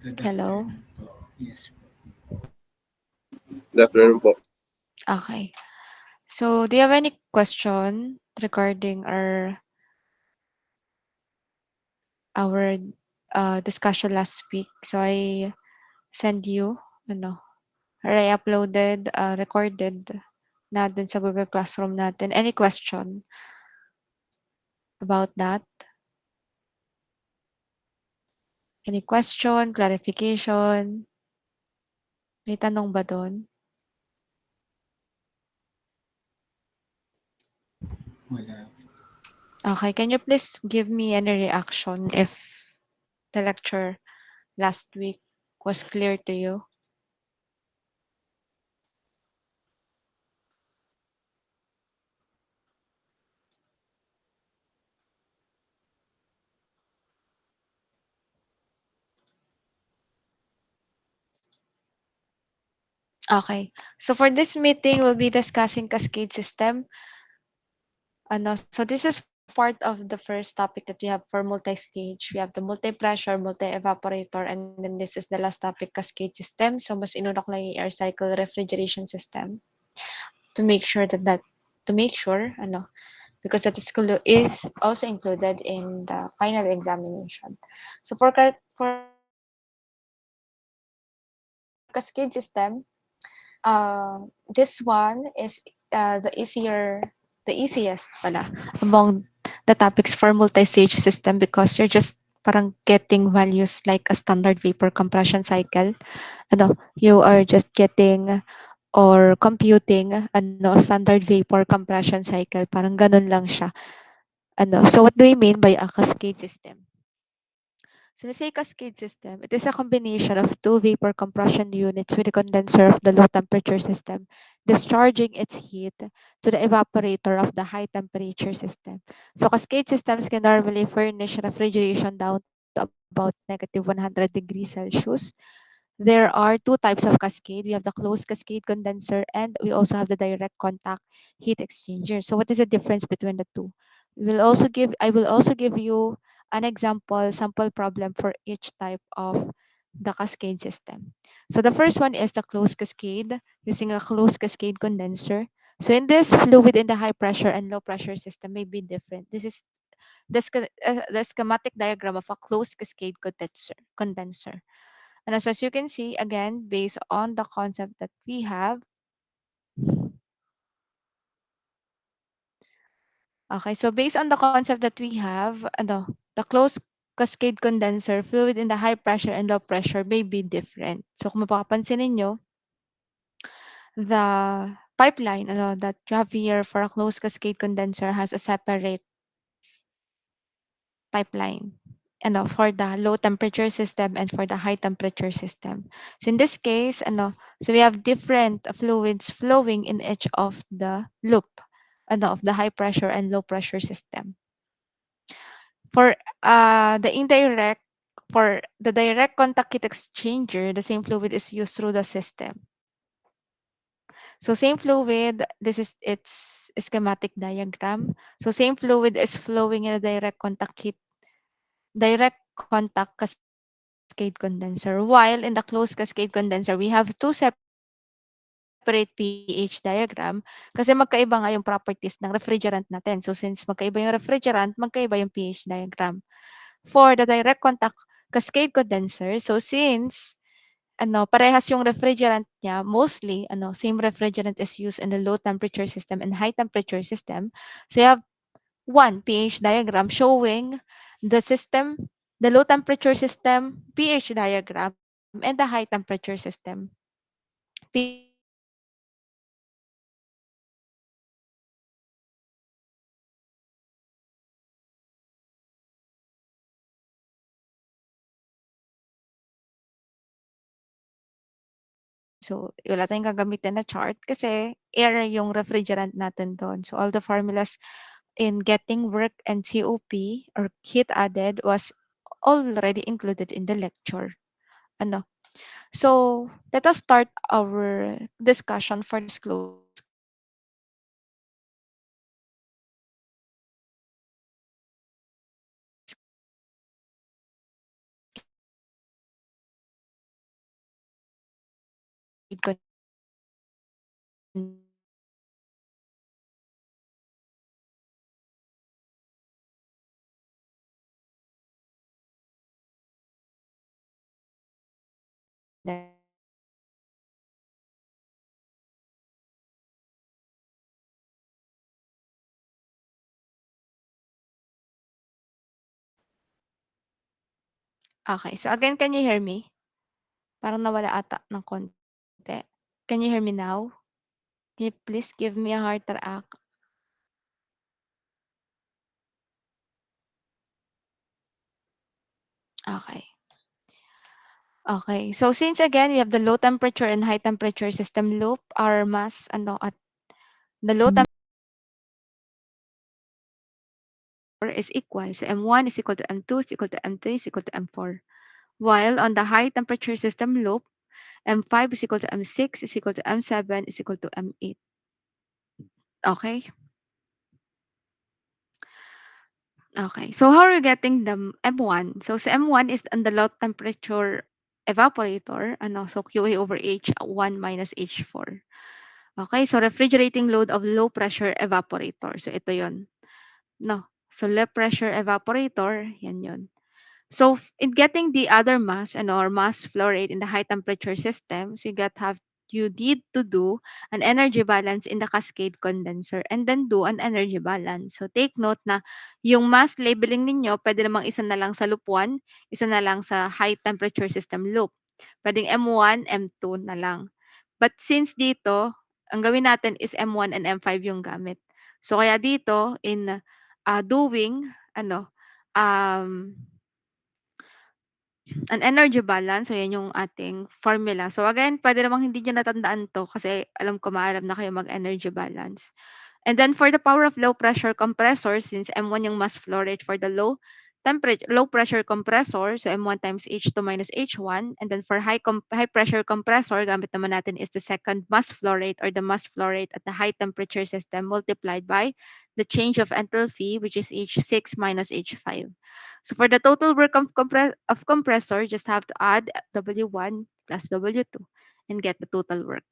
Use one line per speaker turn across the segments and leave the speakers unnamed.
Good
Hello?
afternoon po. Yes.
Good afternoon po.
Okay. So, do you have any question regarding our discussion last week? So, I send you, ano, or I uploaded, recorded na dun sa Google Classroom natin. Any question about that? Any question, clarification? May tanong ba doon?
Wala.
Okay, can you please give me any reaction if the lecture last week was clear to you? Okay. So for this meeting, we'll be discussing cascade system. So this is part of the first topic that we have for multi-stage. We have the multi-pressure, multi-evaporator, and then this is the last topic, cascade system. So mas inuna ko lang yung air cycle refrigeration system to make sure because that is also included in the final examination. So for cascade system, this one is the easiest pala among the topics for multi-stage system because you're just parang getting values like a standard vapor compression cycle. You are just getting or computing a standard vapor compression cycle. Parang ganun lang siya. So what do we mean by a cascade system? So the say cascade system, it is a combination of two vapor compression units with a condenser of the low temperature system, discharging its heat to the evaporator of the high temperature system. So cascade systems can normally furnish refrigeration down to about negative 100 degrees Celsius. There are two types of cascade. We have the closed cascade condenser and we also have the direct contact heat exchanger. So what is the difference between the two? I will also give you an example sample problem for each type of the cascade system. So the first one is the closed cascade using a closed cascade condenser. So in this, fluid in the high pressure and low pressure system may be different. This is the schematic diagram of a closed cascade condenser. And as you can see, again, based on the concept that we have, okay, so based on the concept that we have, the closed cascade condenser, fluid in the high pressure and low pressure may be different. So kung mapapansin ninyo, the pipeline that you have here for a closed cascade condenser has a separate pipeline for the low temperature system and for the high temperature system. So in this case, so we have different fluids flowing in each of the loop of the high pressure and low pressure system. For the indirect, for the direct contact heat exchanger, the same fluid is used through the system. So same fluid, this is its schematic diagram. So same fluid is flowing in a direct contact cascade condenser. While in the closed cascade condenser, we have two separate pH diagram kasi magkaiba nga yung properties ng refrigerant natin. So since magkaiba yung refrigerant, magkaiba yung pH diagram. For the direct contact cascade condenser, so since parehas yung refrigerant niya, mostly same refrigerant is used in the low temperature system and high temperature system. So you have one pH diagram showing the system, the low temperature system pH diagram, and the high temperature system pH diagram. So this is the schematic diagram of a closed cascade condenser. So, wala tayong gagamitin na chart kasi air yung refrigerant natin doon. So, all the formulas in getting work and COP or heat added was already included in the lecture. Ano? So, let us start our discussion for this closed cascade condenser. So, this is the schematic diagram of a closed cascade condenser. Okay. So again, can you hear me? Parang nawala ata ng konti. Can you hear me now? Can you please give me a heart react? Okay. Okay. So since again we have the low temperature and high temperature system loop, our mass at the low temperature is equal. So M1 is equal to M2 is equal to M3 is equal to M4. While on the high temperature system loop, M5 is equal to M6 is equal to M7 is equal to M8. Okay? Okay. So how are we getting the M1? So M1 is on the low temperature evaporator, so QA over H1 minus H4. Okay, so refrigerating load of low pressure evaporator. So ito yon. No. So low pressure evaporator, yan yon. So in getting the other mass or mass flow rate in the high temperature system, so you need to do an energy balance in the cascade condenser and then do an energy balance. So take note na yung mass labeling ninyo, pwede namang isa na lang sa loop 1, isa na lang sa high temperature system loop. Pwedeng M1, M2 na lang. But since dito, ang gawin natin is M1 and M5 yung gamit. So kaya dito in doing um an energy balance, so yan yung ating formula. So again, pwede namang hindi nyo natandaan to kasi alam ko maalam na kayo mag-energy balance. And then for the power of low pressure compressor, since M1 yung mass flow rate for the low pressure compressor, so M1 times H2 minus H1. And then for high pressure compressor, gamit naman natin is the second mass flow rate or the mass flow rate at the high temperature system multiplied by the change of enthalpy, which is H6 minus H5. So for the total work of compressor, just have to add W1 plus W2 and get the total work.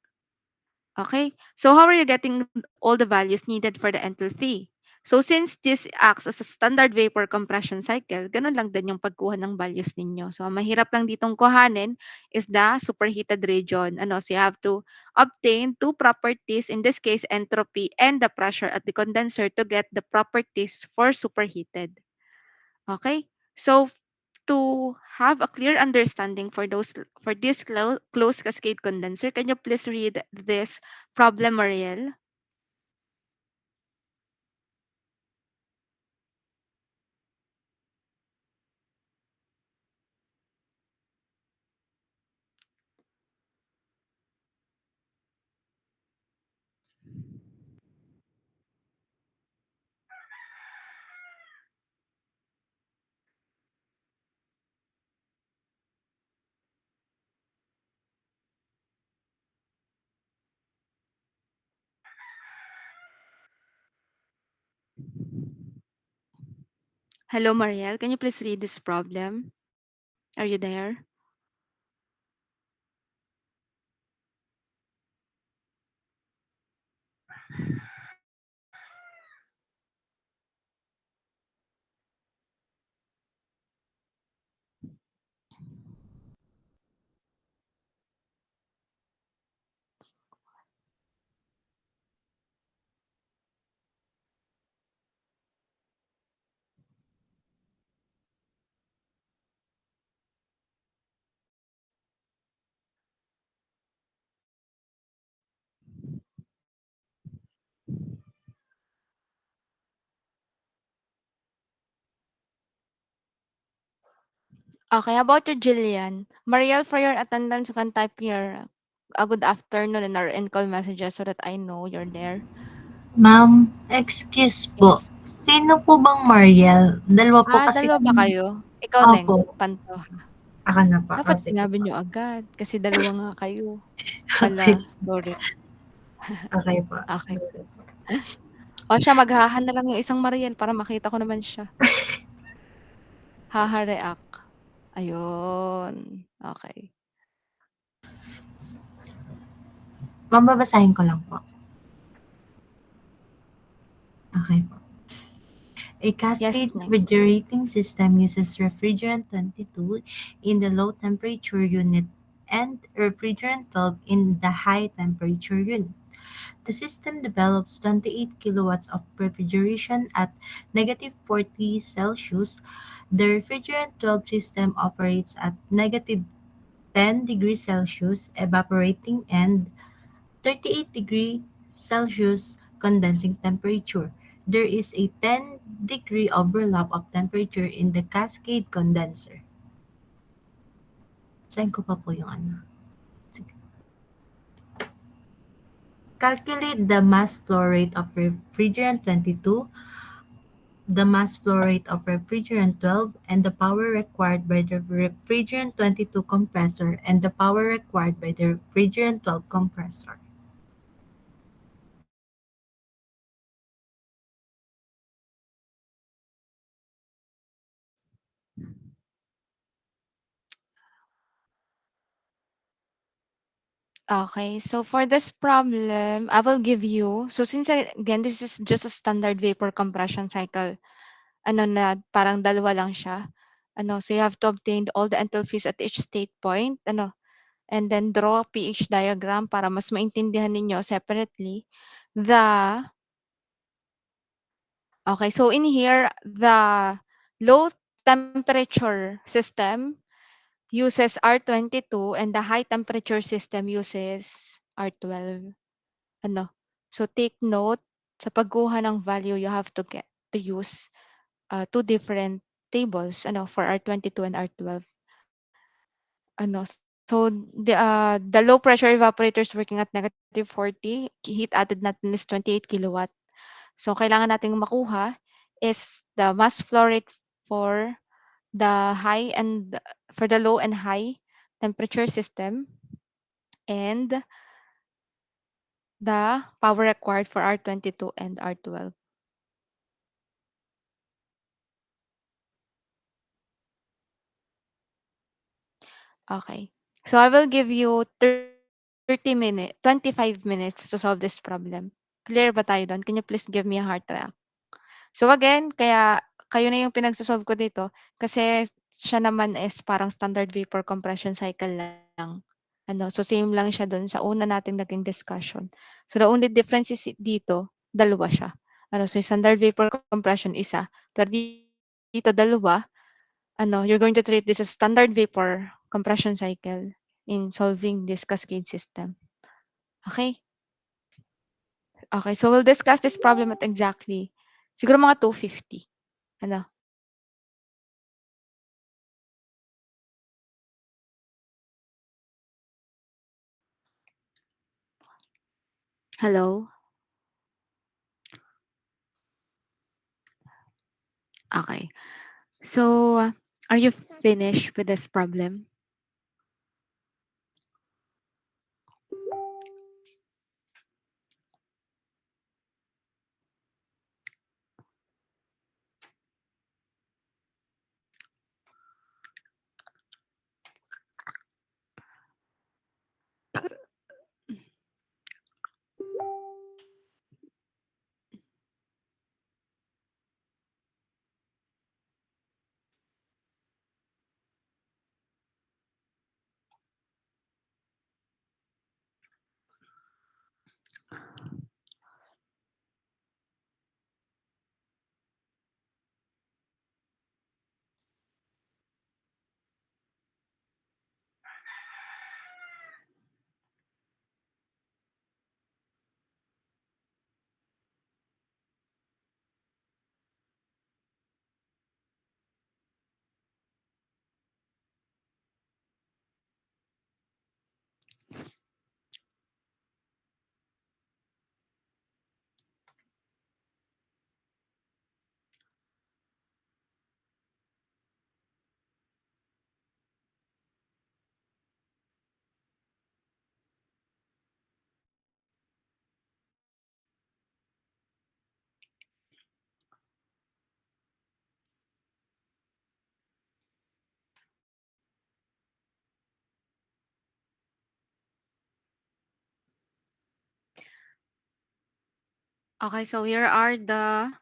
Okay, so how are you getting all the values needed for the enthalpy? So since this acts as a standard vapor compression cycle, ganun lang din yung pagkuha ng values ninyo. So ang mahirap lang ditong kuhanin is the superheated region. So you have to obtain two properties, in this case entropy and the pressure at the condenser to get the properties for superheated. Okay, so to have a clear understanding for this closed cascade condenser, can you please read this problem, Mariel? Hello, Mariel. Can you please read this problem? Are you there? Okay, how about you, Jillian? Mariel, for your attendance, you can type your a good afternoon in our in-call messages so that I know you're there.
Ma'am, excuse po.
Yes.
Sino po bang Mariel? Dalawa po kasi
Dalawa ba kayo? Ikaw, Neng,
opo,
Panto.
ako na po.
Dapat
Sige
sinabi
po.
niyo agad kasi dalawa nga kayo.
Okay,
Hala, sorry.
okay po.
Okay. O siya, maghahan na lang yung isang Mariel para makita ko naman siya. Haha-react. Ayun. Okay.
Ma'am, babasahin ko lang po. Okay po. A
Yes,
cascade
Neng.
refrigerating system uses refrigerant 22 in the low temperature unit and refrigerant 12 in the high temperature unit. The system develops 28 kilowatts of refrigeration at -40 Celsius. The refrigerant 12 system operates at -10 degrees Celsius evaporating and 38 Celsius condensing temperature. There is a 10-degree overlap of temperature in the cascade condenser. Saan ko pa po yung ano? Sige. Calculate the mass flow rate of refrigerant 22, the mass flow rate of refrigerant 12, and the power required by the refrigerant 22 compressor and the power required by the refrigerant 12 compressor.
Okay, so for this problem, I will give you, so since again, this is just a standard vapor compression cycle, ano na, parang dalawa lang siya. Ano, so you have to obtain all the enthalpies at each state point, ano, and then draw a pH diagram para mas maintindihan ninyo separately the, okay, so in here, the low temperature system uses R22 and the high temperature system uses R12. Ano, so take note, sa pagkuha ng value, you have to get to use two different tables, ano, for R22 and R12. Ano, so the low pressure evaporator is working at -40. Heat added natin is 28 kilowatt. So kailangan nating makuha is the mass flow rate for the high and for the low and high temperature system and the power required for R22 and R12. Okay. So I will give you 25 minutes to solve this problem. Clear ba tayo doon? Can you please give me a heart react? So again, kaya kayo na yung pinagsosolve ko dito kasi siya naman is parang standard vapor compression cycle lang. Ano, so same lang siya doon sa una nating naging discussion. So the only difference is dito, dalawa siya. Ano, so yung standard vapor compression isa, pero dito dalawa, ano, you're going to treat this as standard vapor compression cycle in solving this cascade system. Okay? Okay, so we'll discuss this problem at exactly, siguro mga 2:50. Ano? Hello? Okay. So, are you finished with this problem? Okay, so here are the,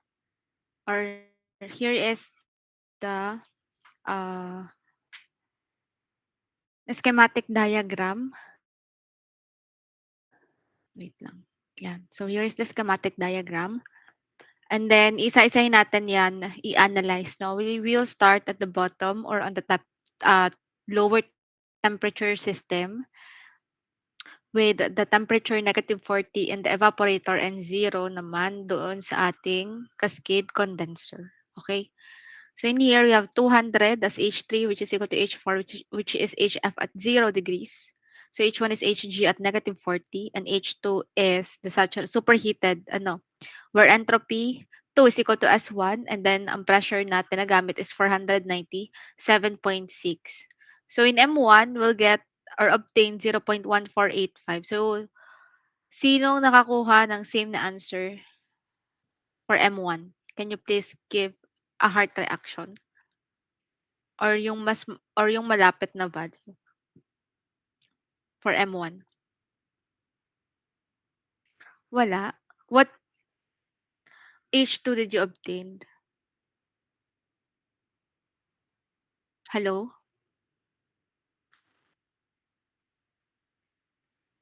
or here is the uh, schematic diagram. Wait lang. Yan. So here is the schematic diagram. And then, isa-isahin natin yan, i-analyze. No? We will start at the bottom or on the top, uh, lower temperature system with the temperature -40 in the evaporator and 0 naman doon sa ating cascade condenser. Okay? So in here, we have 200 as H3, which is equal to H4, which is HF at 0 degrees. So H1 is Hg at -40, and H2 is the superheated, where entropy 2 is equal to S1, and then ang pressure natin na gamit is 497.6. So in M1, we'll get or obtain 0.1485. So, sinong nakakuha ng same na answer for M1? Can you please give a heart reaction? Or yung or yung malapit na value for M1? Wala. What H2 did you obtain? Hello?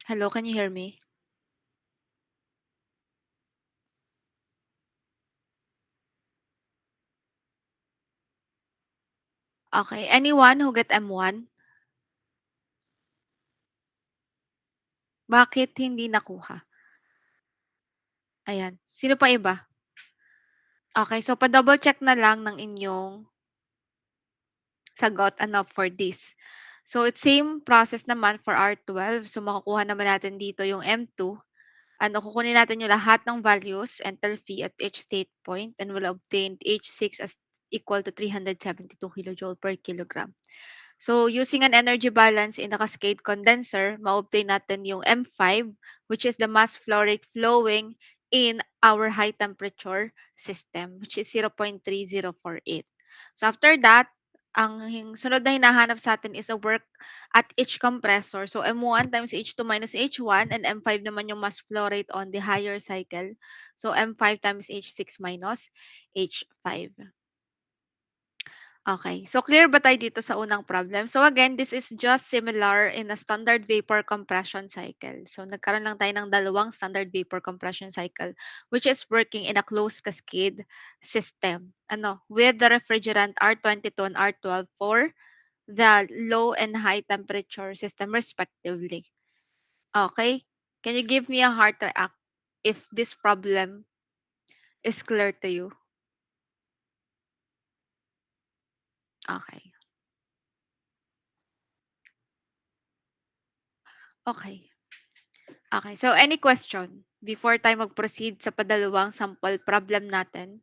Hello, can you hear me? Okay. Anyone who get M1? Bakit hindi nakuha? Ayan. Sino pa iba? Okay. So, pa-double check na lang ng inyong sagot for this. So, it's same process naman for R12. So, makukuha naman natin dito yung M2. Kukunin natin yung lahat ng values, enthalpy at each state point, and we'll obtain H6 as equal to 372 kilojoule per kilogram. So, using an energy balance in the cascade condenser, ma-obtain natin yung M5, which is the mass flow rate flowing in our high temperature system, which is 0.3048. So, after that, ang sunod na hinahanap sa atin is a work at each compressor. So, M1 times H2 minus H1, and M5 naman yung mass flow rate on the higher cycle. So, M5 times H6 minus H5. Okay. So, clear ba tayo dito sa unang problem? So, again, this is just similar in a standard vapor compression cycle. So, nagkaroon lang tayo ng dalawang standard vapor compression cycle, which is working in a closed cascade system. With the refrigerant R22 and R12 for the low and high temperature system respectively. Okay? Can you give me a heart react if this problem is clear to you? Okay. Okay. Okay. So, any question before tayo mag-proceed sa padalawang sample problem natin?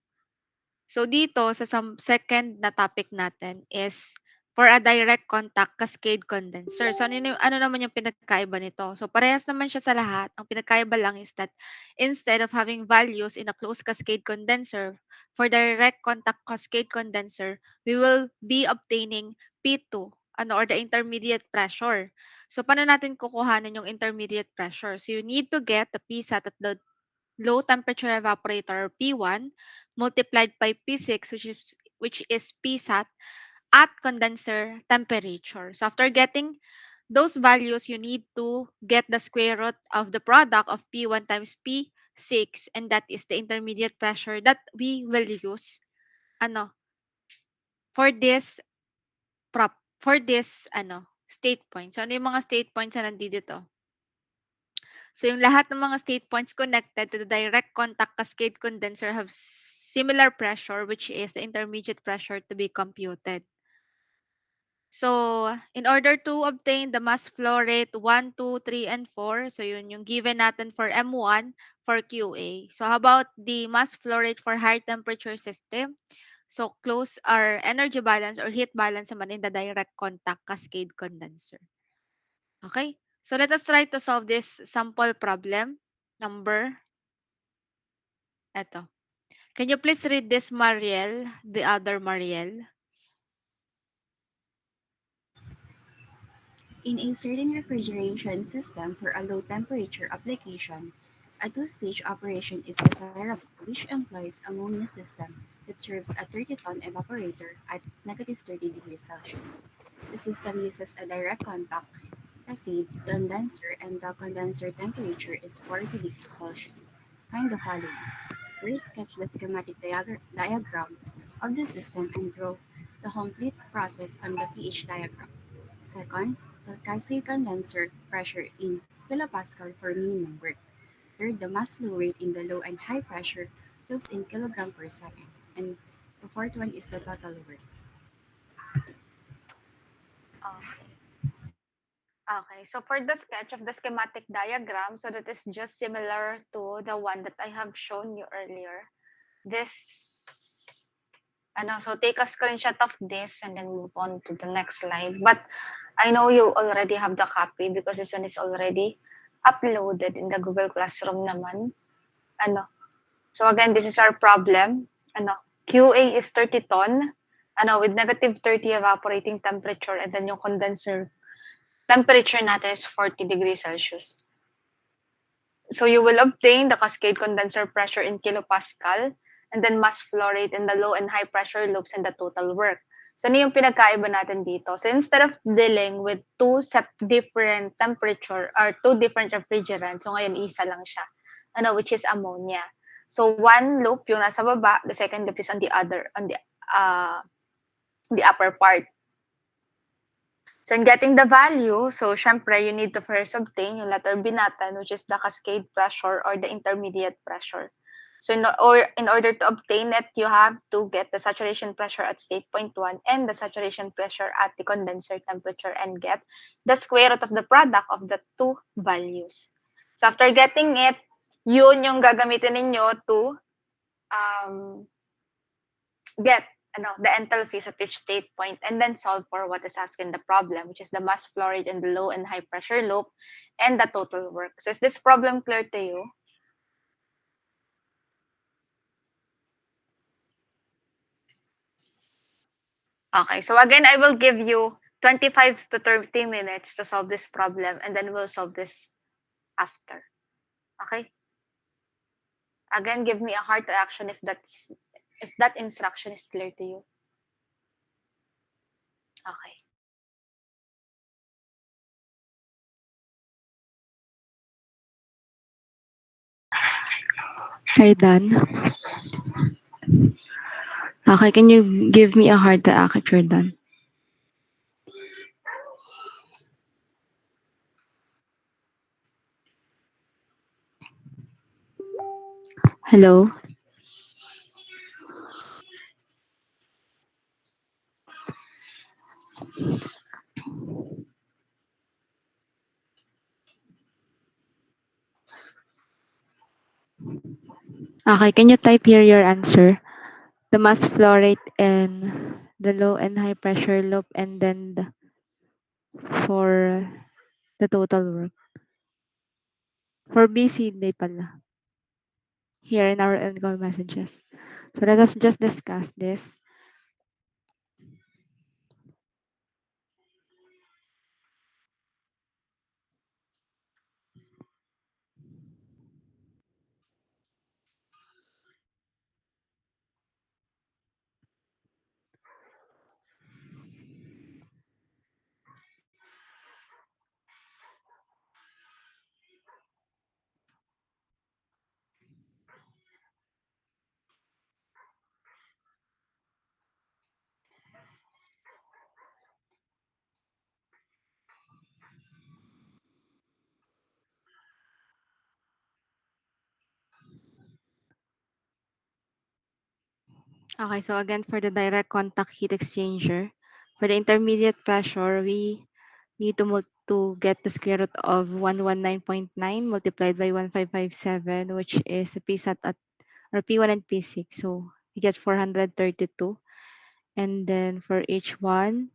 So, dito sa second na topic natin is for a direct contact cascade condenser. So, ano naman yung pinagkaiba nito? So, parehas naman siya sa lahat. Ang pinagkaiba lang is that instead of having values in a closed cascade condenser, for direct contact cascade condenser, we will be obtaining P2, or the intermediate pressure. So, paano natin kukuhanin yung intermediate pressure? So, you need to get the PSAT at the low temperature evaporator, P1, multiplied by P6, which is PSAT at condenser temperature. So after getting those values, you need to get the square root of the product of P1 times P6, and that is the intermediate pressure that we will use for this state point. So ano yung mga state points na nandito? So yung lahat ng mga state points connected to the direct contact cascade condenser have similar pressure, which is the intermediate pressure to be computed. So, in order to obtain the mass flow rate 1, 2, 3, and 4, so yun yung given natin for M1 for QA. So, how about the mass flow rate for high temperature system? So, close our energy balance or heat balance naman in the direct contact cascade condenser. Okay? So, let us try to solve this sample problem. Eto. Can you please read this, Mariel, the other Mariel?
In a certain refrigeration system for a low temperature application, A two-stage operation is desirable, which employs ammonia system that serves a 30-ton evaporator at negative 30 degrees Celsius. The system uses a direct contact acid condenser and the condenser temperature is 40 degrees Celsius. Find the following. First, sketch the schematic diagram of the system and draw the complete process on the pH diagram. Second, the cascade condenser pressure in kilopascal for minimum work. Third, the mass flow rate in the low and high pressure loops in kilogram per second. And the fourth one is the total work.
Okay. Okay, so for the sketch of the schematic diagram, so that is just similar to the one that I have shown you earlier. This, so take a screenshot of this and then move on to the next slide. But I know you already have the copy because this one is already uploaded in the Google Classroom naman. Ano, so again, this is our problem. QA is 30 ton, with negative 30 evaporating temperature and then yung condenser temperature natin is 40 degrees Celsius. So you will obtain the cascade condenser pressure in kilopascal and then mass flow rate in the low and high pressure loops and the total work. So ano yung pinagkaiba natin dito? So instead of dealing with different temperature or two different refrigerants, so ngayon isa lang siya, which is ammonia. So one loop yung nasa baba, the second loop is on the upper part. So in getting the value, so syempre you need to first obtain yung letter B natin, which is the cascade pressure or the intermediate pressure. So in order to obtain it, you have to get the saturation pressure at state point 1 and the saturation pressure at the condenser temperature and get the square root of the product of the two values. So after getting it, yun yung gagamitin ninyo to get the enthalpies at each state point and then solve for what is asked in the problem, which is the mass flow rate in the low and high pressure loop and the total work. So is this problem clear to you? Okay, so again, I will give you 25 to 30 minutes to solve this problem and then we'll solve this after. Okay? Again, give me a heart reaction if that instruction is clear to you. Okay. Are you done? Okay, can you give me a heart reaction if you're done? Hello? Okay, can you type here your answer? The mass flow rate and the low and high pressure loop and then for the total work. For BC, pala. Here in our call messages. So let us just discuss this. Okay, so again, for the direct contact heat exchanger, for the intermediate pressure, we need to get the square root of 119.9 multiplied by 1557, which is a PSAT at or P1 and P6. So we get 432. And then for H1,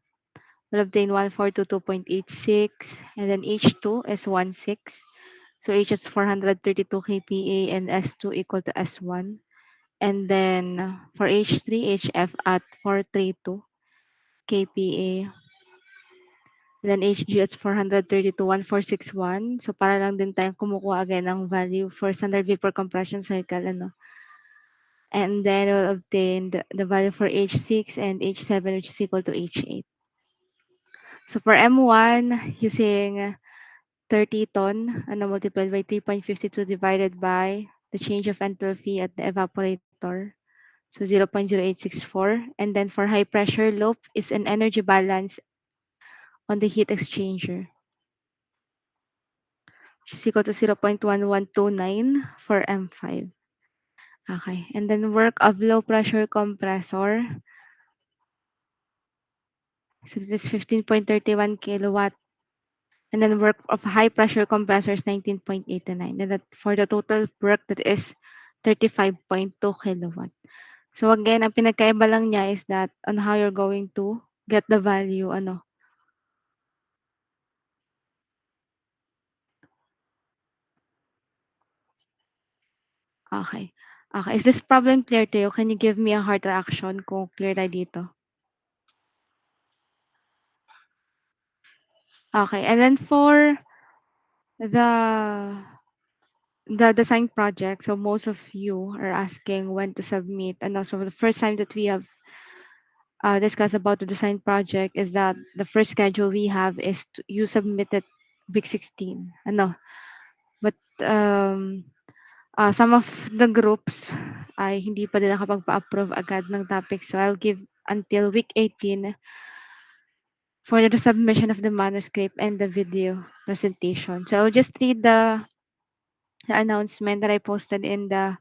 we'll obtain 1422.86. And then H2 is 16. So H is 432 kPa and S2 equal to S1. And then for H3, HF at 432 kPa. And then HG is 432,1461. So para lang din tayong kumukuha again ng value for standard vapor compression cycle. And then we'll obtain the value for H6 and H7, which is equal to H8. So for M1, using 30 ton, multiplied by 3.52 divided by the change of enthalpy at the evaporator. So 0.0864. And then for high pressure loop is an energy balance on the heat exchanger, which is equal to 0.1129 for M5. Okay. And then work of low pressure compressor. So this is 15.31 kilowatt. And then work of high pressure compressor is 19.89. And that for the total work that is 35.2 kilowatt. So again, ang pinagkaiba lang niya is that on how you're going to get the value, Okay. Okay. Is this problem clear to you? Can you give me a heart reaction kung clear na dito? Okay. And then for the design project, so most of you are asking when to submit. And also the first time that we have discussed about the design project is that the first schedule we have is you submitted week 16. But some of the groups ay hindi pa din nakapagpa-approve agad ng topic. So I'll give until week 18 for the submission of the manuscript and the video presentation. So I'll just read the announcement that I posted in the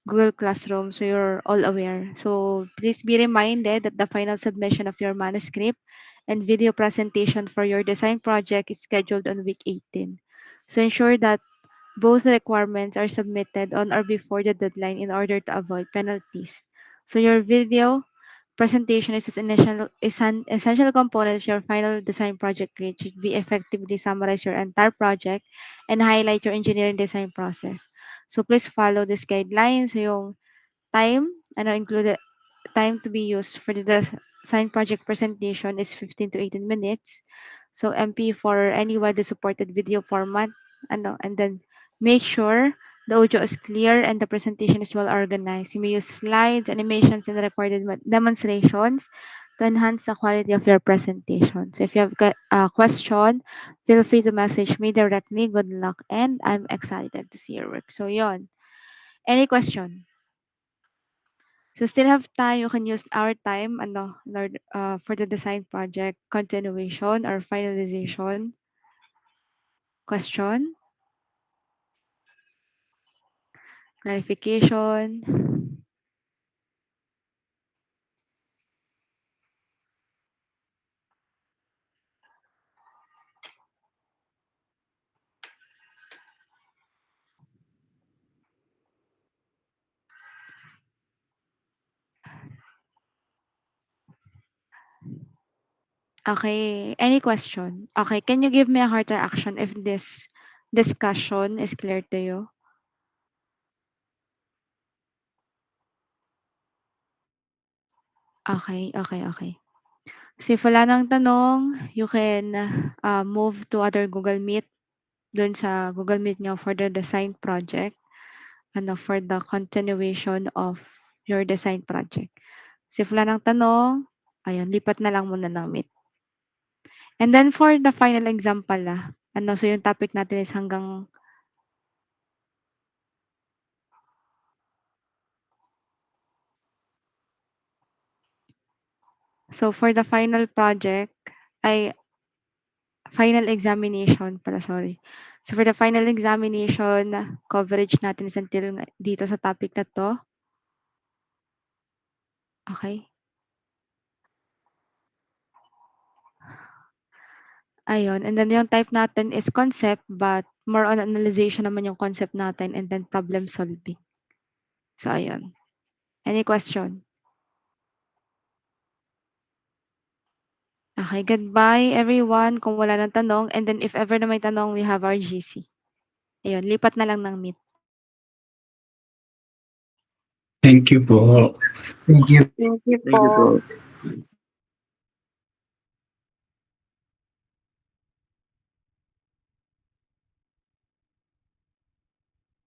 Google Classroom so you're all aware. So please be reminded that the final submission of your manuscript and video presentation for your design project is scheduled on week 18. So ensure that both requirements are submitted on or before the deadline in order to avoid penalties. So your video presentation is an essential component of your final design project grade. Should be effectively summarize your entire project and highlight your engineering design process. So please follow this guidelines. So yung time, included time to be used for the design project presentation is 15 to 18 minutes. So MP for any widely supported video format, and then make sure the audio is clear and the presentation is well organized. You may use slides, animations, and recorded demonstrations to enhance the quality of your presentation. So if you have got a question, feel free to message me directly. Good luck, and I'm excited to see your work. So yon. Any question? So still have time. You can use our time in order, for the design project continuation or finalization. Question, clarification. Okay. Any question? Okay. Can you give me a heart reaction if this discussion is clear to you? Okay. Okay. Okay. So if wala nang tanong, you can move to other Google Meet dun sa Google Meet nyo for the design project, for the continuation of your design project. So if wala nang tanong, ayun, lipat na lang muna ng Meet. And then for the final exam pala, so yung topic natin is hanggang so for the final project, ay final examination pala, sorry. So for the final examination, coverage natin is until dito sa topic na to. Okay. Ayun. And then yung type natin is concept, but more on analyzation naman yung concept natin and then problem solving. So ayun. Any question? Okay, goodbye everyone kung wala ng tanong. And then if ever na may tanong, we have our GC. Ayun, lipat na lang ng Meet.
Thank you po.
Thank you.
Thank you po.